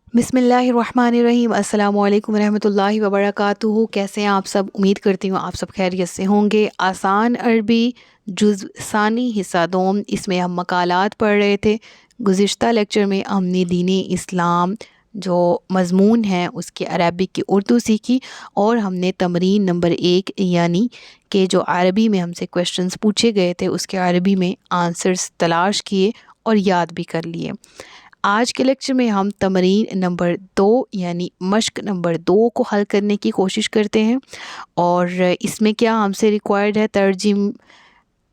बिस्मिल्लाहिर्रहमानिर्रहीम। अस्सलामु अलैकुम रहमतुल्लाहि व बरकातुहू। कैसे हैं आप सब? उम्मीद करती हूँ आप सब खैरियत से होंगे। आसान अरबी जुज़ सानी हिस्सा दोम, इसमें हम मकालात पढ़ रहे थे। गुज़िश्ता लेक्चर में हमने दीन इस्लाम जो मज़मून है उसके अरबिक की उर्दू सीखी, और हमने तमरीन नंबर 1 यानी कि जो अरबी में हमसे क्वेश्चंस पूछे गए थे उसके अरबी में आंसर्स तलाश किए और याद भी कर लिए। आज के लेक्चर में हम तमरीन नंबर 2 यानी मश्क नंबर 2 को हल करने की कोशिश करते हैं। और इसमें क्या हमसे रिक्वायर्ड है,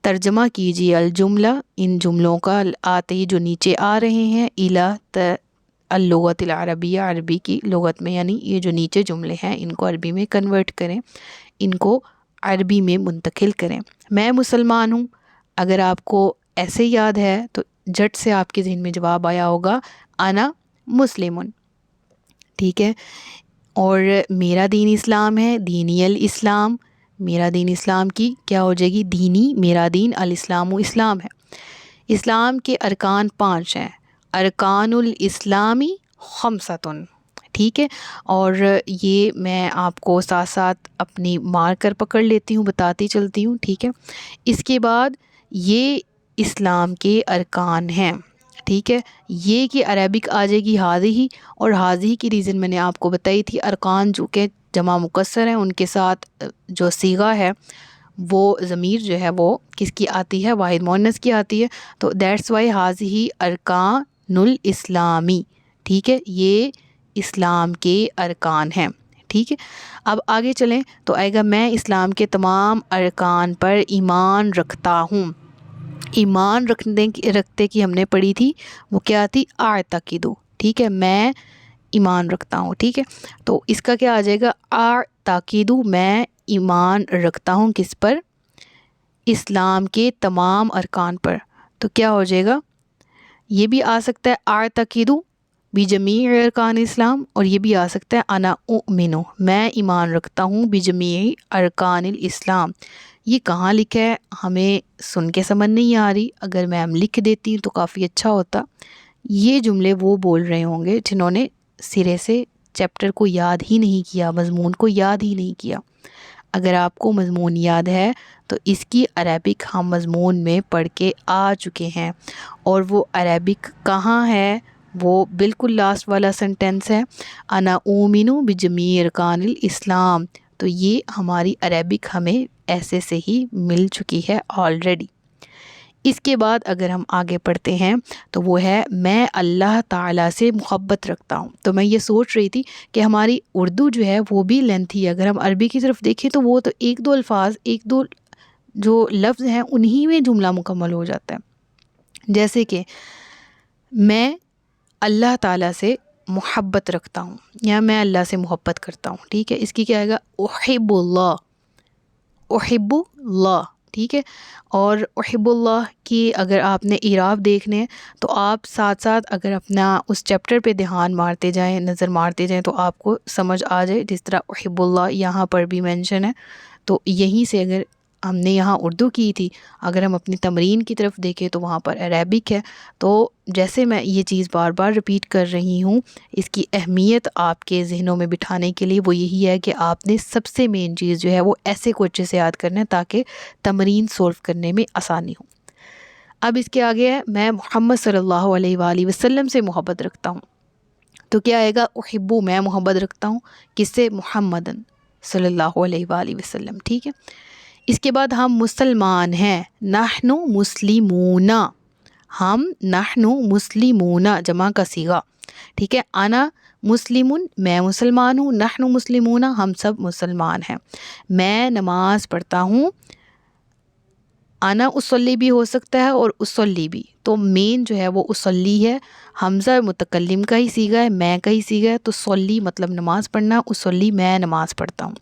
तर्जमा कीजिए अल-जुमला, इन जुमलों का आते ही जो नीचे आ रहे हैं, इला अल-लुगतिल अरबिया, अरबी की लुगत में, यानी ये जो नीचे जुमले हैं इनको अरबी में कन्वर्ट करें, इनको अरबी में मुंतकिल करें। मैं मुसलमान हूँ, अगर आपको ऐसे याद है तो झट से आपके ज़हन में जवाब आया होगा अना मुस्लिमुन, ठीक है। और मेरा दीन इस्लाम है, दीनियल इस्लाम, मेरा दीन इस्लाम की क्या हो जाएगी? दीनी, मेरा दीन अल इस्लामु इस्लाम है। इस्लाम के अरकान 5 हैं, अरकानुल इस्लामी खमसतुन, ठीक है। और ये मैं आपको साथ साथ अपनी मार्कर पकड़ लेती हूँ, बताती चलती हूँ, ठीक है। इसके बाद ये इस्लाम के अरकान हैं, ठीक है। ये कि अरबिक आ जाएगी हाज़िही, और हाज़िही की रीज़न मैंने आपको बताई थी, अरकान जो कि जमा मुकस्सर हैं उनके साथ जो सीगा है वो ज़मीर जो है वो किसकी आती है? वाहिद मुअन्नस की आती है। तो दैट्स वाई हाज़िही अरकानुल इस्लामी, ठीक है। ये इस्लाम के अरकान हैं, ठीक है। अब आगे चलें तो आएगा मैं इस्लाम के तमाम अरकान पर ईमान रखता हूँ। ईमान रखते की हमने पढ़ी थी, वो क्या थी? आतकीदु, ठीक है। मैं ईमान रखता हूँ, ठीक है। तो इसका क्या आ जाएगा? आतकीदु, मैं ईमान रखता हूँ किस पर? इस्लाम के तमाम अरकान पर। तो क्या हो जाएगा? ये भी आ सकता है आतकीदु बिजमी अरकान इस्लाम, और ये भी आ सकता है अना उमिनु, मैं ईमान रखता हूँ बिजमी अरकान इस्लाम। ये कहाँ लिखा है हमें सुन के समझ नहीं आ रही, अगर मैं लिख देती तो काफ़ी अच्छा होता। ये जुमले वो बोल रहे होंगे जिन्होंने सिरे से चैप्टर को याद ही नहीं किया, मज़मून को याद ही नहीं किया। अगर आपको मज़मून याद है तो इसकी अरबिक हम मज़मून में पढ़ के आ चुके हैं, और वो अरबिक कहाँ है? वो बिल्कुल लास्ट वाला सेंटेंस है, अना उमिनु बिजमी अरकानिल इस्लाम। तो ये हमारी अरबिक हमें ऐसे से ही मिल चुकी है ऑलरेडी। इसके बाद अगर हम आगे पढ़ते हैं तो वो है मैं अल्लाह ताला से मोहब्बत रखता हूँ। तो मैं ये सोच रही थी कि हमारी उर्दू जो है वो भी लेंथी है, अगर हम अरबी की तरफ देखें तो वो तो एक दो अल्फाज, एक दो जो लफ्ज़ हैं उन्हीं में जुमला मुकम्मल हो जाता है। जैसे कि मैं अल्लाह ताला से मोहब्बत रखता हूँ, या मैं अल्लाह से मोहब्बत करता हूँ, ठीक है। इसकी क्या आएगा? उहिब्बुल्लाह, उहिब्बुल्लाह, ठीक है। और उहिब्बुल्लाह की अगर आपने इराब देखने हैं तो आप साथ साथ अगर अपना उस चैप्टर पे ध्यान मारते जाएं, नज़र मारते जाएं, तो आपको समझ आ जाए जिस तरह उहिब्बुल्लाह यहाँ पर भी मेंशन है। तो यहीं से अगर हमने यहाँ उर्दू की थी, अगर हम अपनी तमरीन की तरफ देखें तो वहाँ पर अरेबिक है। तो जैसे मैं ये चीज़ बार बार रिपीट कर रही हूँ, इसकी अहमियत आपके ज़हनों में बिठाने के लिए वो यही है कि आपने सबसे मेन चीज़ जो है वो ऐसे को अच्छे से याद करना है ताकि तमरीन सोल्व करने में आसानी हो। अब इसके आगे है मैं मोहम्मद सल्लल्लाहु अलैहि वसल्लम से मोहब्बत रखता हूँ। तो क्या आएगा? उहिब्बु, मैं मोहब्बत रखता हूँ किससे? मुहम्मदन सल्लल्लाहु अलैहि वसल्लम, ठीक है। इसके बाद हम मुसलमान हैं, नहनु मुस्लिमूना, हम नहनु मुस्लिमूना जमा का सीगा, ठीक है। अना मुस्लिमुन, मैं मुसलमान हूँ, नहनु मुस्लिमूना, हम सब मुसलमान हैं। मैं नमाज पढ़ता हूँ, अना उसल्ली भी हो सकता है और उसल्ली भी, तो मेन जो है वो उसल्ली है, हमज़ा मुतकल्लिम का ही सीगा है, मैं का ही सीगा है, तो सल्ली मतलब नमाज़ पढ़ना, उसल्ली मैं नमाज़ पढ़ता हूँ।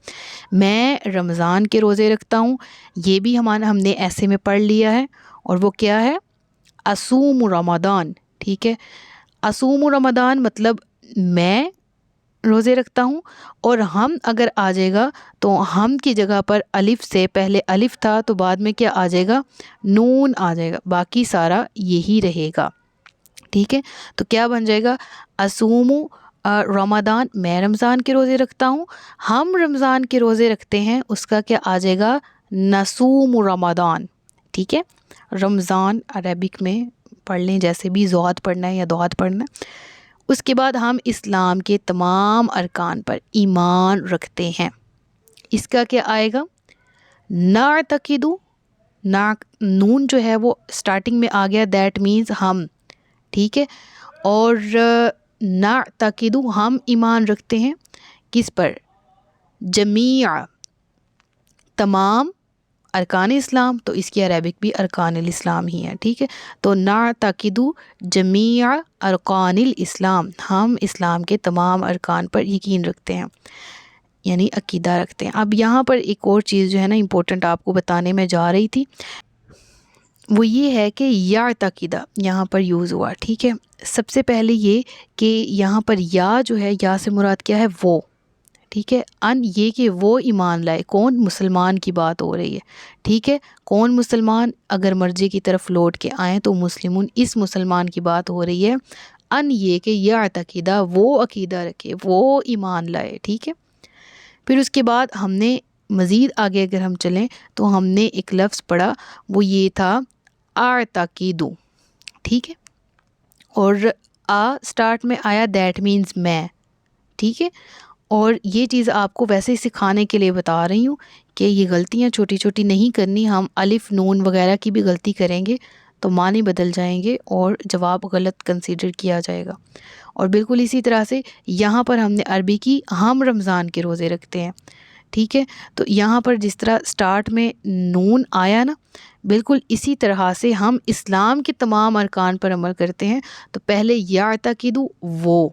मैं रमज़ान के रोज़े रखता हूँ, ये भी हमने ऐसे में पढ़ लिया है, और वो क्या है? असूम रमदान, ठीक है। असूम रमदान मतलब मैं रोज़े रखता हूँ, और हम अगर आ जाएगा तो हम की जगह पर अलिफ से पहले अलिफ था तो बाद में क्या आ जाएगा? नून आ जाएगा, बाकी सारा यही रहेगा, ठीक है। तो क्या बन जाएगा? असूमु رمضان میں رمضان کے روزے رکھتا ہوں، ہم رمضان کے روزے رکھتے ہیں، اس کا کیا آ جائے گا؟ نصوم رمضان. ٹھیک ہے، رمضان عربک میں پڑھ لیں، جیسے بھی ضاد پڑھنا ہے یا دعات پڑھنا ہے. اس کے بعد ہم اسلام کے تمام ارکان پر ایمان رکھتے ہیں، اس کا کیا آئے گا؟ نعتقد. نون جو ہے وہ اسٹارٹنگ میں آ گیا، دیٹ مینز ہم. ٹھیک ہے، اور نعتقد ہم ایمان رکھتے ہیں کس پر؟ جمیع تمام ارکان اسلام، تو اس کی عربک بھی ارکان الاسلام ہی ہے. ٹھیک ہے، تو نعتقد جمیع ارکان الاسلام، ہم اسلام کے تمام ارکان پر یقین رکھتے ہیں، یعنی عقیدہ رکھتے ہیں. اب یہاں پر ایک اور چیز جو ہے نا امپورٹنٹ آپ کو بتانے میں جا رہی تھی، وہ یہ ہے کہ یعتقدہ یہاں پر یوز ہوا. ٹھیک ہے، سب سے پہلے یہ کہ یہاں پر یا جو ہے، یا سے مراد کیا ہے؟ وہ. ٹھیک ہے، ان یہ کہ وہ ایمان لائے، کون؟ مسلمان کی بات ہو رہی ہے. ٹھیک ہے، کون مسلمان؟ اگر مرجع کی طرف لوٹ کے آئیں تو مسلمون، اس مسلمان کی بات ہو رہی ہے. ان یہ کہ یعتقدہ وہ عقیدہ رکھے، وہ ایمان لائے. ٹھیک ہے، پھر اس کے بعد ہم نے مزید آگے اگر ہم چلیں تو ہم نے ایک لفظ پڑھا، وہ یہ تھا اعتقد. ٹھیک ہے، اور اسٹارٹ میں آیا، دیٹ مینز میں. ٹھیک ہے، اور یہ چیز آپ کو ویسے ہی سکھانے کے لیے بتا رہی ہوں کہ یہ غلطیاں چھوٹی چھوٹی نہیں کرنی. ہم الف نون وغیرہ کی بھی غلطی کریں گے تو معنی بدل جائیں گے اور جواب غلط کنسیڈر کیا جائے گا. اور بالکل اسی طرح سے یہاں پر ہم نے عربی کی ہم رمضان کے روزے رکھتے ہیں. ٹھیک ہے، تو یہاں پر جس طرح سٹارٹ میں نون آیا نا، بالکل اسی طرح سے ہم اسلام کے تمام ارکان پر عمل کرتے ہیں. تو پہلے یعتقد وہ،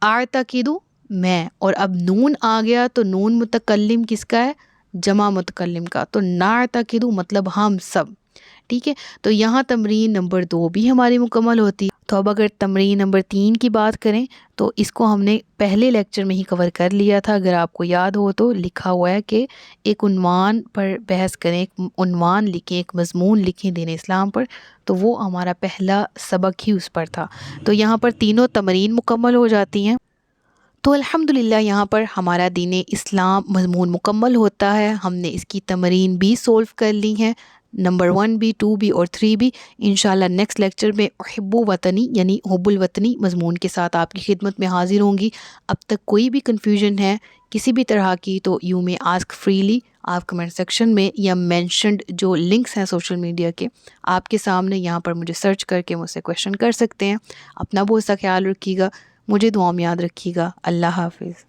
اعتقد میں، اور اب نون آ گیا تو نون متکلم کس کا ہے؟ جمع متکلم کا، تو نعتقد مطلب ہم سب. ٹھیک ہے، تو یہاں تمرین نمبر 2 بھی ہماری مکمل ہوتی ہے. تو اب اگر تمرین نمبر 3 کی بات کریں تو اس کو ہم نے پہلے لیکچر میں ہی کور کر لیا تھا. اگر آپ کو یاد ہو تو لکھا ہوا ہے کہ ایک عنوان پر بحث کریں، ایک عنوان لکھیں، ایک مضمون لکھیں دین اسلام پر. تو وہ ہمارا پہلا سبق ہی اس پر تھا. تو یہاں پر تینوں تمرین مکمل ہو جاتی ہیں. تو الحمدللہ یہاں پر ہمارا دین اسلام مضمون مکمل ہوتا ہے. ہم نے اس کی تمرین بھی سولو کر لی ہیں، نمبر 1 بھی، 2 بھی اور 3 بھی. انشاءاللہ نیکسٹ لیکچر میں احب وطنی یعنی حب الوطنی مضمون کے ساتھ آپ کی خدمت میں حاضر ہوں گی. اب تک کوئی بھی کنفیوژن ہے کسی بھی طرح کی تو یو میں آسک فریلی، آپ کمنٹ سیکشن میں یا مینشنڈ جو لنکس ہیں سوشل میڈیا کے آپ کے سامنے، یہاں پر مجھے سرچ کر کے مجھ سے کویشچن کر سکتے ہیں. اپنا بہت سا خیال رکھیے گا، مجھے دعا میں یاد رکھیے گا. اللہ حافظ.